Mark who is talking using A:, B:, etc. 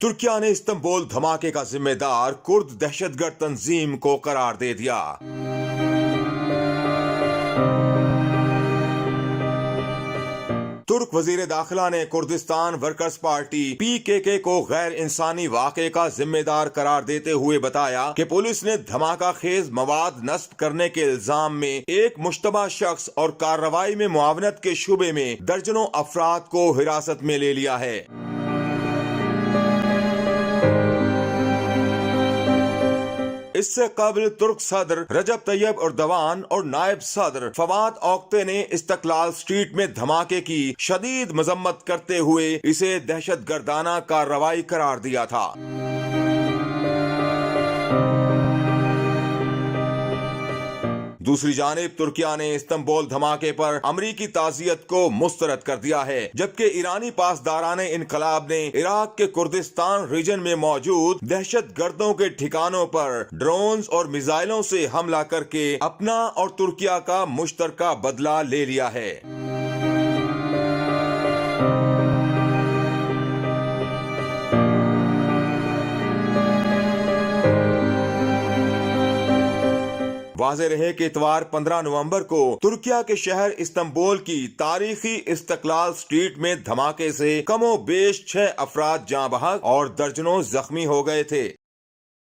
A: ترکیہ نے استنبول دھماکے کا ذمہ دار کرد دہشت گرد تنظیم کو قرار دے دیا۔ ترک وزیر داخلہ نے کردستان ورکرز پارٹی PKK کو غیر انسانی واقعے کا ذمہ دار قرار دیتے ہوئے بتایا کہ پولیس نے دھماکہ خیز مواد نصب کرنے کے الزام میں ایک مشتبہ شخص اور کارروائی میں معاونت کے شعبے میں درجنوں افراد کو حراست میں لے لیا ہے۔ اس سے قبل ترک صدر رجب طیب ایردوان اور نائب صدر فواد اوکتے نے استقلال اسٹریٹ میں دھماکے کی شدید مذمت کرتے ہوئے اسے دہشت گردانہ کارروائی قرار دیا تھا۔ دوسری جانب ترکیہ نے استنبول دھماکے پر امریکی تعزیت کو مسترد کر دیا ہے، جبکہ ایرانی پاسداران انقلاب نے عراق کے کردستان ریجن میں موجود دہشت گردوں کے ٹھکانوں پر ڈرونز اور میزائلوں سے حملہ کر کے اپنا اور ترکیہ کا مشترکہ بدلہ لے لیا ہے۔ واضح رہے کہ اتوار 15 نومبر کو ترکیہ کے شہر استنبول کی تاریخی استقلال اسٹریٹ میں دھماکے سے کم و بیش 6 افراد جاں بحق اور درجنوں زخمی ہو گئے تھے۔